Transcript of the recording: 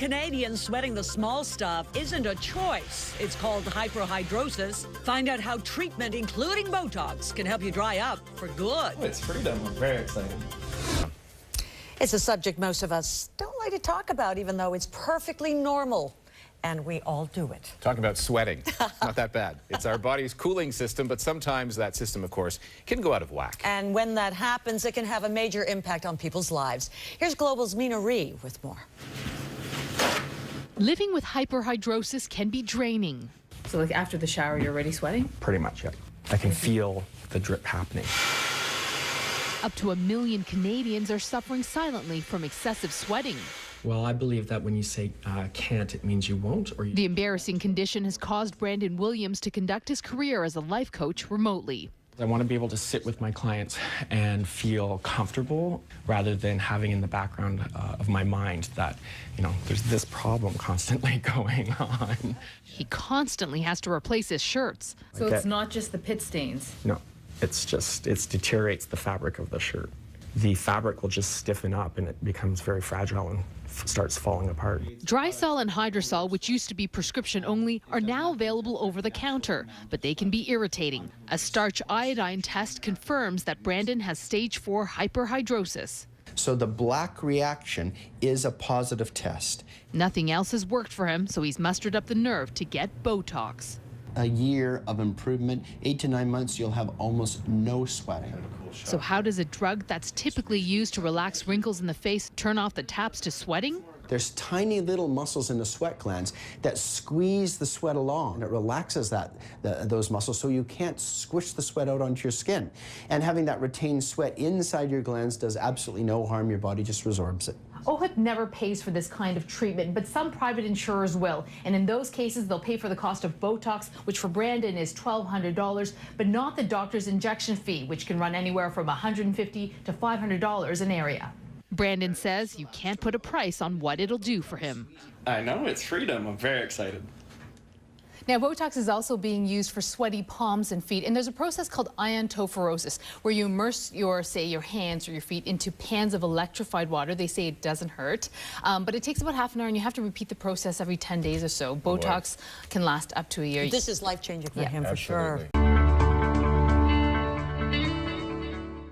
Canadians sweating the small stuff isn't a choice. It's called hyperhidrosis. Find out how treatment, including Botox, can help you dry up for good. Oh, it's freedom. I'm very excited. It's a subject most of us don't like to talk about, even though it's perfectly normal. And we all do it. Talking about sweating, not that bad. It's our body's cooling system, but sometimes that system, of course, can go out of whack. And when that happens, it can have a major impact on people's lives. Here's Global's MiraDry with more. Living with hyperhidrosis can be draining. So like after the shower, you're already sweating? Pretty much, yeah. I can feel the drip happening. Up to 1 million Canadians are suffering silently from excessive sweating. Well, I believe that when you say can't, it means you won't. Or The embarrassing condition has caused Brandon Williams to conduct his career as a life coach remotely. I want to be able to sit with my clients and feel comfortable rather than having in the background of my mind that, you know, there's this problem constantly going on. He constantly has to replace his shirts. So it's not just the pit stains? No, it deteriorates the fabric of the shirt. The fabric will just stiffen up and it becomes very fragile and starts falling apart. Drysol and Hydrosol, which used to be prescription only, are now available over the counter, but they can be irritating. A starch iodine test confirms that Brandon has stage 4 hyperhidrosis. So the black reaction is a positive test. Nothing else has worked for him, so he's mustered up the nerve to get Botox. A year of improvement, 8 to 9 months, you'll have almost no sweating. So how does a drug that's typically used to relax wrinkles in the face turn off the taps to sweating? There's tiny little muscles in the sweat glands that squeeze the sweat along. It relaxes those muscles so you can't squish the sweat out onto your skin. And having that retained sweat inside your glands does absolutely no harm. Your body just resorbs it. OHIP never pays for this kind of treatment, but some private insurers will. And in those cases, they'll pay for the cost of Botox, which for Brandon is $1,200, but not the doctor's injection fee, which can run anywhere from $150 to $500 an area. Brandon says you can't put a price on what it'll do for him. I know, it's freedom. I'm very excited. Now, Botox is also being used for sweaty palms and feet, and there's a process called iontophoresis, where you immerse your hands or your feet into pans of electrified water. They say it doesn't hurt, but it takes about half an hour, and you have to repeat the process every 10 days or so. Botox can last up to a year. This is life-changing for him, for sure.